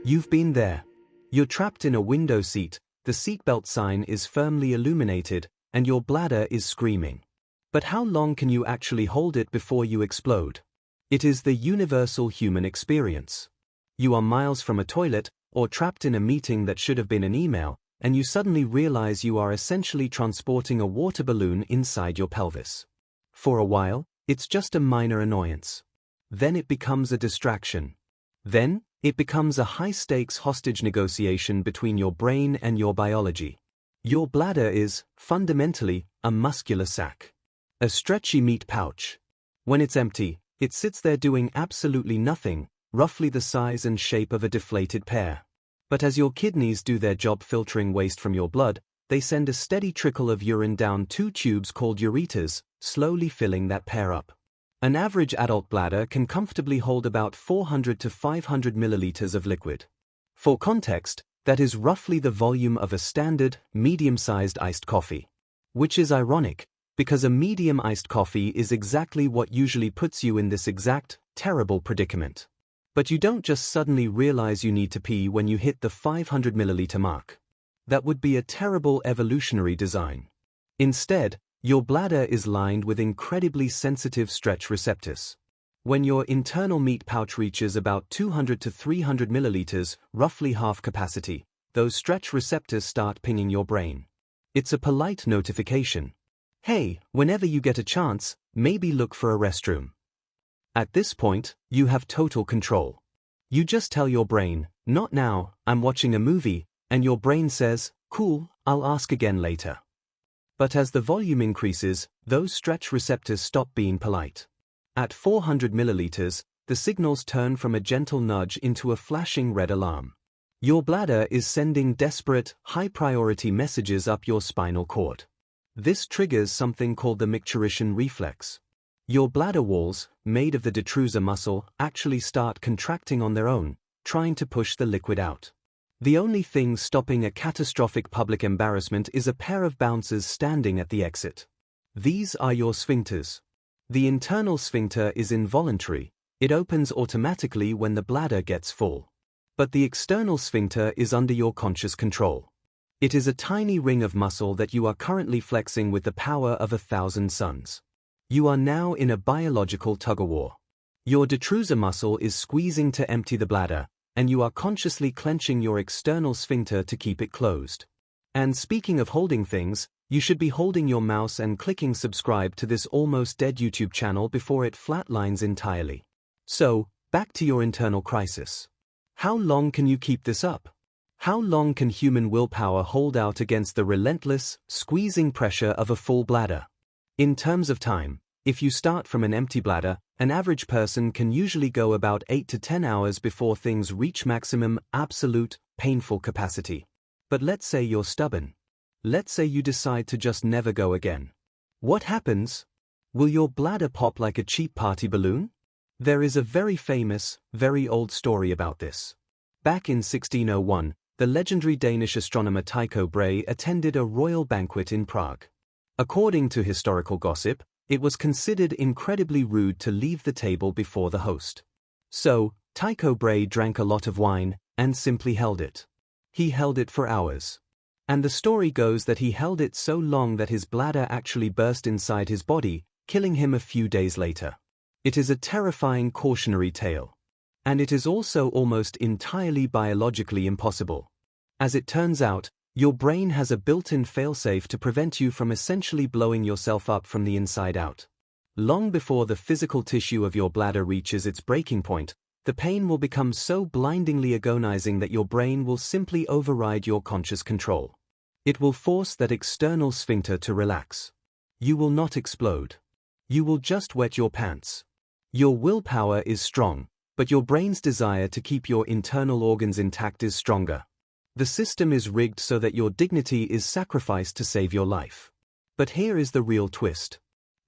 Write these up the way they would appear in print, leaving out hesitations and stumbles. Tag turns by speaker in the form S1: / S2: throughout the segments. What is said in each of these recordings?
S1: You've been there. You're trapped in a window seat, the seatbelt sign is firmly illuminated, and your bladder is screaming. But how long can you actually hold it before you explode? It is the universal human experience. You are miles from a toilet, or trapped in a meeting that should have been an email, and you suddenly realize you are essentially transporting a water balloon inside your pelvis. For a while, it's just a minor annoyance. Then it becomes a distraction. Then, it becomes a high-stakes hostage negotiation between your brain and your biology. Your bladder is, fundamentally, a muscular sac. A stretchy meat pouch. When it's empty, it sits there doing absolutely nothing, roughly the size and shape of a deflated pear. But as your kidneys do their job filtering waste from your blood, they send a steady trickle of urine down two tubes called ureters, slowly filling that pear up. An average adult bladder can comfortably hold about 400 to 500 milliliters of liquid. For context, that is roughly the volume of a standard, medium-sized iced coffee. Which is ironic, because a medium iced coffee is exactly what usually puts you in this exact, terrible predicament. But you don't just suddenly realize you need to pee when you hit the 500 milliliter mark. That would be a terrible evolutionary design. Instead, your bladder is lined with incredibly sensitive stretch receptors. When your internal meat pouch reaches about 200 to 300 milliliters, roughly half capacity, those stretch receptors start pinging your brain. It's a polite notification. Hey, whenever you get a chance, maybe look for a restroom. At this point, you have total control. You just tell your brain, not now, I'm watching a movie, and your brain says, cool, I'll ask again later. But as the volume increases, those stretch receptors stop being polite. At 400 milliliters, the signals turn from a gentle nudge into a flashing red alarm. Your bladder is sending desperate, high-priority messages up your spinal cord. This triggers something called the micturition reflex. Your bladder walls, made of the detrusor muscle, actually start contracting on their own, trying to push the liquid out. The only thing stopping a catastrophic public embarrassment is a pair of bouncers standing at the exit. These are your sphincters. The internal sphincter is involuntary, it opens automatically when the bladder gets full. But the external sphincter is under your conscious control. It is a tiny ring of muscle that you are currently flexing with the power of 1,000 suns. You are now in a biological tug-of-war. Your detrusor muscle is squeezing to empty the bladder, and you are consciously clenching your external sphincter to keep it closed. And speaking of holding things, you should be holding your mouse and clicking subscribe to this almost dead YouTube channel before it flatlines entirely. So, back to your internal crisis. How long can you keep this up? How long can human willpower hold out against the relentless, squeezing pressure of a full bladder? In terms of time, if you start from an empty bladder, an average person can usually go about 8 to 10 hours before things reach maximum, absolute, painful capacity. But let's say you're stubborn. Let's say you decide to just never go again. What happens? Will your bladder pop like a cheap party balloon? There is a very famous, very old story about this. Back in 1601, the legendary Danish astronomer Tycho Brahe attended a royal banquet in Prague. According to historical gossip, it was considered incredibly rude to leave the table before the host. So, Tycho Brahe drank a lot of wine, and simply held it. He held it for hours. And the story goes that he held it so long that his bladder actually burst inside his body, killing him a few days later. It is a terrifying cautionary tale. And it is also almost entirely biologically impossible. As it turns out, your brain has a built-in failsafe to prevent you from essentially blowing yourself up from the inside out. Long before the physical tissue of your bladder reaches its breaking point, the pain will become so blindingly agonizing that your brain will simply override your conscious control. It will force that external sphincter to relax. You will not explode. You will just wet your pants. Your willpower is strong, but your brain's desire to keep your internal organs intact is stronger. The system is rigged so that your dignity is sacrificed to save your life. But here is the real twist.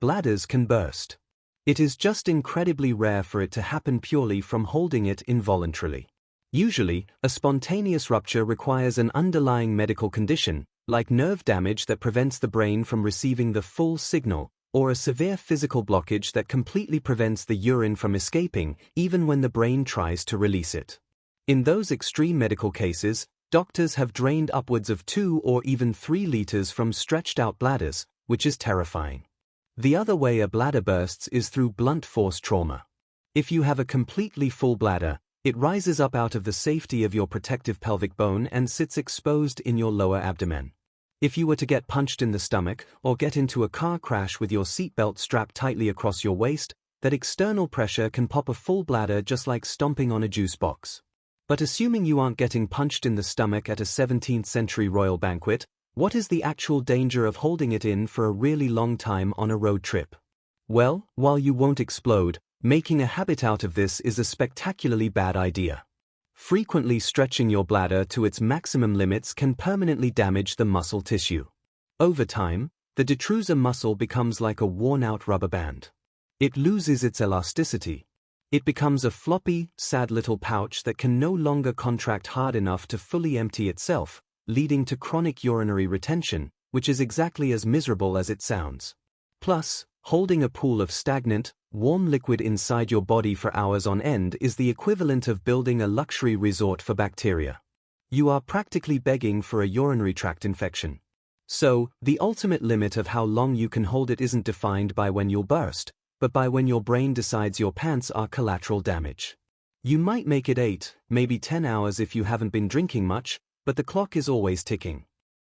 S1: Bladders can burst. It is just incredibly rare for it to happen purely from holding it involuntarily. Usually, a spontaneous rupture requires an underlying medical condition, like nerve damage that prevents the brain from receiving the full signal, or a severe physical blockage that completely prevents the urine from escaping even when the brain tries to release it. In those extreme medical cases, doctors have drained upwards of 2 or even 3 liters from stretched out bladders, which is terrifying. The other way a bladder bursts is through blunt force trauma. If you have a completely full bladder, it rises up out of the safety of your protective pelvic bone and sits exposed in your lower abdomen. If you were to get punched in the stomach or get into a car crash with your seatbelt strapped tightly across your waist, that external pressure can pop a full bladder just like stomping on a juice box. But assuming you aren't getting punched in the stomach at a 17th century royal banquet, what is the actual danger of holding it in for a really long time on a road trip? Well, while you won't explode, making a habit out of this is a spectacularly bad idea. Frequently stretching your bladder to its maximum limits can permanently damage the muscle tissue. Over time, the detrusor muscle becomes like a worn-out rubber band. It loses its elasticity. It becomes a floppy, sad little pouch that can no longer contract hard enough to fully empty itself, leading to chronic urinary retention, which is exactly as miserable as it sounds. Plus, holding a pool of stagnant, warm liquid inside your body for hours on end is the equivalent of building a luxury resort for bacteria. You are practically begging for a urinary tract infection. So, the ultimate limit of how long you can hold it isn't defined by when you'll burst, but by when your brain decides your pants are collateral damage. You might make it 8, maybe 10 hours if you haven't been drinking much, but the clock is always ticking.